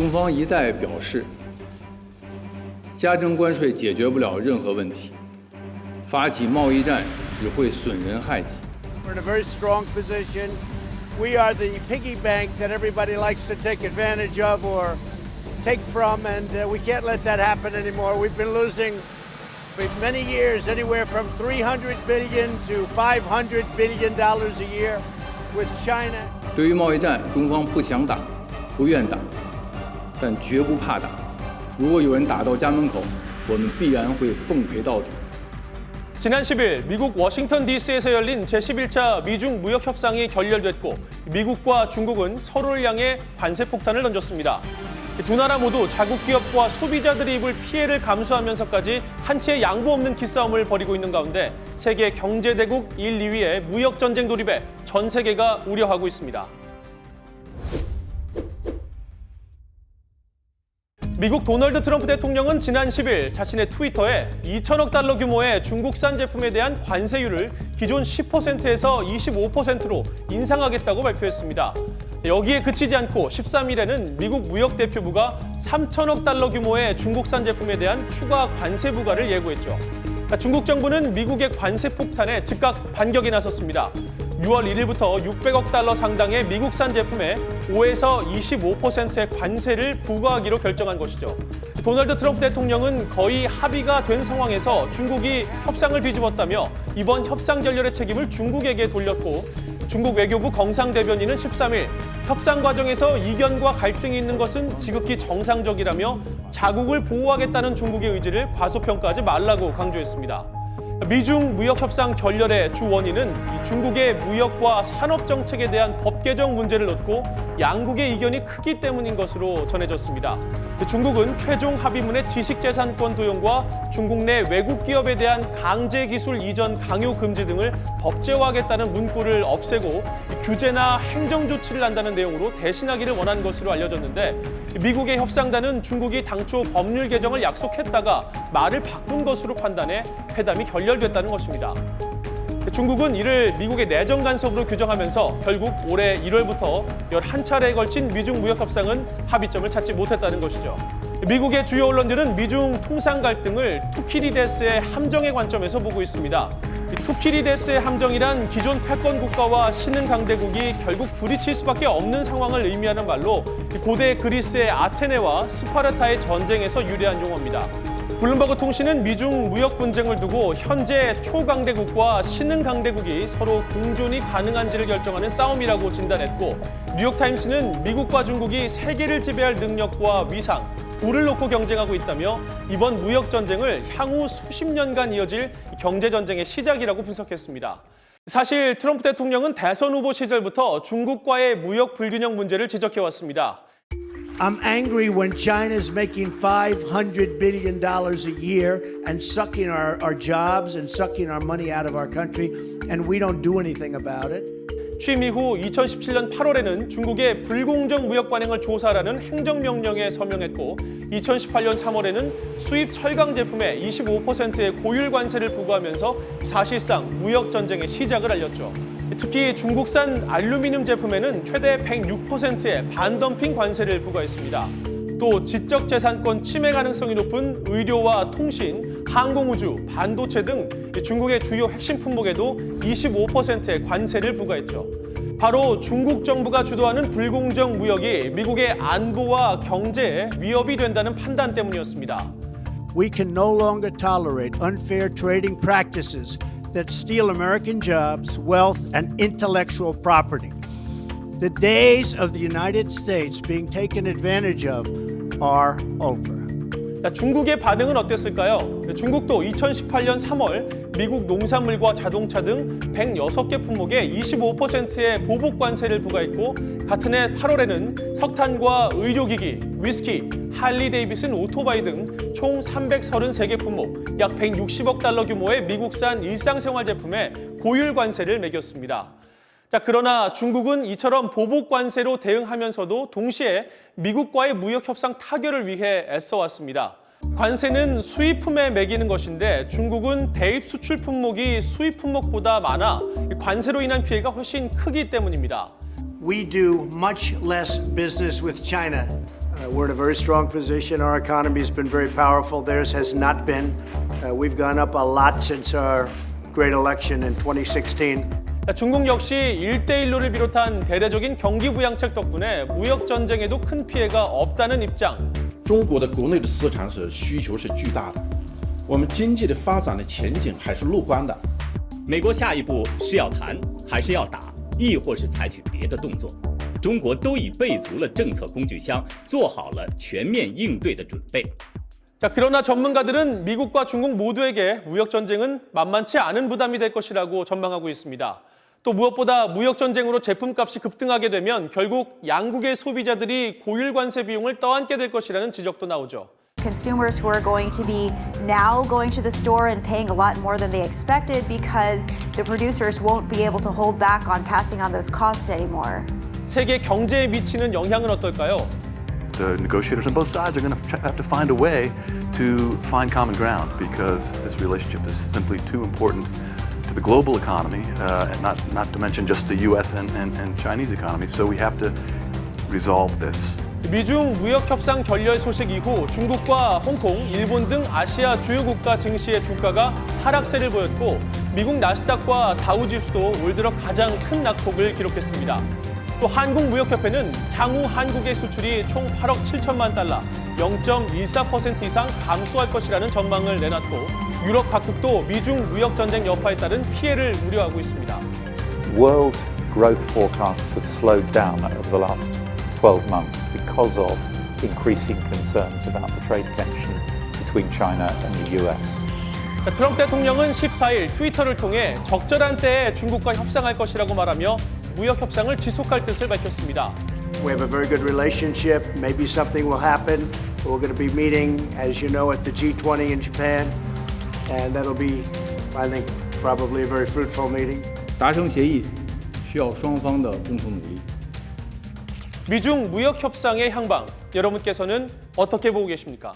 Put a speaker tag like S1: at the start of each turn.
S1: 中方一再表示，加征关税解决不了任何问题，发起贸易战只会损人害己。
S2: We're in a very strong position. We are the piggy bank that everybody likes to take advantage of or take from, and we can't let that happen anymore. We've been losing for many years anywhere from $300 billion to $500 billion a year with China.
S1: 对于贸易战，中方不想打，不愿打，但绝不怕打。如果有人打到家门口，我们必然会奉陪到底。
S3: 지난 10일 미국 워싱턴 DC에서 열린 제11차 미중 무역 협상이 결렬됐고 미국과 중국은 서로를 향해 관세 폭탄을 던졌습니다. 두 나라 모두 자국 기업과 소비자들이 입을 피해를 감수하면서까지 한치의 양보 없는 기싸움을 벌이고 있는 가운데 세계 경제대국 1, 2위의 무역 전쟁 돌입에 전 세계가 우려하고 있습니다. 미국 도널드 트럼프 대통령은 지난 10일 자신의 트위터에 2천억 달러 규모의 중국산 제품에 대한 관세율을 기존 10%에서 25%로 인상하겠다고 발표했습니다. 여기에 그치지 않고 13일에는 미국 무역대표부가 3천억 달러 규모의 중국산 제품에 대한 추가 관세 부과를 예고했죠. 중국 정부는 미국의 관세 폭탄에 즉각 반격에 나섰습니다. 6월 1일부터 600억 달러 상당의 미국산 제품에 5에서 25%의 관세를 부과하기로 결정한 것이죠. 도널드 트럼프 대통령은 거의 합의가 된 상황에서 중국이 협상을 뒤집었다며 이번 협상 결렬의 책임을 중국에게 돌렸고 중국 외교부 경상 대변인은 13일 협상 과정에서 이견과 갈등이 있는 것은 지극히 정상적이라며 자국을 보호하겠다는 중국의 의지를 과소평가하지 말라고 강조했습니다. 미중 무역 협상 결렬의 주 원인은 중국의 무역과 산업 정책에 대한 법 개정 문제를 놓고 양국의 이견이 크기 때문인 것으로 전해졌습니다. 중국은 최종 합의문의 지식재산권 도용과 중국 내 외국 기업에 대한 강제 기술 이전 강요 금지 등을 법제화하겠다는 문구를 없애고 규제나 행정 조치를 한다는 내용으로 대신하기를 원한 것으로 알려졌는데 미국의 협상단은 중국이 당초 법률 개정을 약속했다가 말을 바꾼 것으로 판단해 회담이 결렬됐다는 것입니다. 중국은 이를 미국의 내정 간섭으로 규정하면서 결국 올해 1월부터 11차례에 걸친 미중 무역 협상은 합의점을 찾지 못했다는 것이죠. 미국의 주요 언론들은 미중 통상 갈등을 투키디데스의 함정의 관점에서 보고 있습니다. 투키디데스의 함정이란 기존 패권 국가와 신흥 강대국이 결국 부딪힐 수밖에 없는 상황을 의미하는 말로 고대 그리스의 아테네와 스파르타의 전쟁에서 유래한 용어입니다. 블룸버그 통신은 미중 무역 분쟁을 두고 현재 초강대국과 신흥 강대국이 서로 공존이 가능한지를 결정하는 싸움이라고 진단했고 뉴욕타임스는 미국과 중국이 세계를 지배할 능력과 위상, 부를 놓고 경쟁하고 있다며 이번 무역 전쟁을 향후 수십 년간 이어질 경제 전쟁의 시작이라고 분석했습니다. 사실 트럼프 대통령은 대선 후보 시절부터 중국과의 무역 불균형 문제를 지적해왔습니다.
S2: I'm angry when China's making $500 billion a year and sucking our jobs and sucking our money out of our country, and we don't do anything about it.
S3: 취임 이후 2017년 8월에는 중국의 불공정 무역 관행을 조사하라는 행정명령에 서명했고 2018년 3월에는 수입 철강 제품에 25%의 고율 관세를 부과하면서 사실상 무역 전쟁의 시작을 알렸죠. 특히 중국산 알루미늄 제품에는 최대 106%의 반덤핑 관세를 부과했습니다. 또 지적재산권 침해 가능성이 높은 의료와 통신, 항공우주, 반도체 등 중국의 주요 핵심 품목에도 25%의 관세를 부과했죠. 바로 중국 정부가 주도하는 불공정 무역이 미국의 안보와 경제에 위협이 된다는 판단 때문이었습니다.
S2: We can no longer tolerate unfair trading practices that steal American jobs, wealth, and intellectual property. The days of the United States being taken advantage of are over.
S3: 중국의 반응은 어땠을까요? 중국도 2018년 3월 미국 농산물과 자동차 등 106개 품목에 25%의 보복 관세를 부과했고 같은 해 8월에는 석탄과 의료기기, 위스키, 할리 데이비슨 오토바이 등 총 333개 품목, 약 160억 달러 규모의 미국산 일상생활 제품에 고율 관세를 매겼습니다. 그러나 중국은 이처럼 보복 관세로 대응하면서도 동시에 미국과의 무역 협상 타결을 위해 애써왔습니다. 관세는 수입품에 매기는 것인데 중국은 대입 수출 품목이 수입 품목보다 많아 관세로 인한 피해가 훨씬 크기 때문입니다.
S2: We do much less business with China We're in a very strong position. Our economy has been very powerful. Theirs has not been. We've gone up a lot since our great election in 2016.
S3: 중국 역시 일대일로를 비롯한 대대적인 경기 부양책 덕분에 무역 전쟁에도 큰 피해가 없다는 입장.
S4: 中国的国内的市场需求是巨大的，我们经济的发展的前景还是乐观的。
S5: 美国下一步是要谈，还是要打，亦或是采取别的动作？中国都已备足了政策工具箱，做好了全面应对的准备。
S3: 자, 그러나 전문가들은 미국과 중국 모두에게 무역 전쟁은 만만치 않은 부담이 될 것이라고 전망하고 있습니다. 또 무엇보다 무역 전쟁으로 제품값이 급등하게 되면 결국 양국의 소비자들이 고율 관세 비용을 떠안게 될 것이라는 지적도 나오죠.
S6: Consumers who are going to be now going to the store and paying a lot more than they expected because the producers won't be able to hold back on passing on those costs anymore.
S3: 세계 경제에 미치는 영향은 어떨까요?
S7: The negotiators on both sides are going to have to find a way to find common ground because this relationship is simply too important to the global economy, and not to mention just the U.S. and Chinese economy. So we have to resolve this.
S3: 미중 무역 협상 결렬 소식 이후 중국과 홍콩, 일본 등 아시아 주요 국가 증시의 주가가 하락세를 보였고 미국 나스닥과 다우지수도 올 들어 가장 큰 낙폭을 기록했습니다. 또 한국무역협회는 향후 한국의 수출이 총 8억 7천만 달러, 0.14% 이상 감소할 것이라는 전망을 내놨고 유럽 각국도 미중 무역 전쟁 여파에 따른 피해를 우려하고 있습니다.
S8: World growth forecasts have slowed down over the last 12 months because of increasing concerns about the trade tension between China and the US.
S3: 트럼프 대통령은 14일 트위터를 통해 적절한 때에 중국과 협상할 것이라고 말하며 무역 협상을 지속할 뜻을 밝혔습니다.
S2: We have a very good relationship. Maybe something will happen. We're going to be meeting, as you know, at the G20 in Japan, and that'll be, I think, probably a very fruitful meeting.
S1: 达成协议需要双方的共同努力。
S3: 미중 무역 협상의 향방, 여러분께서는 어떻게 보고 계십니까?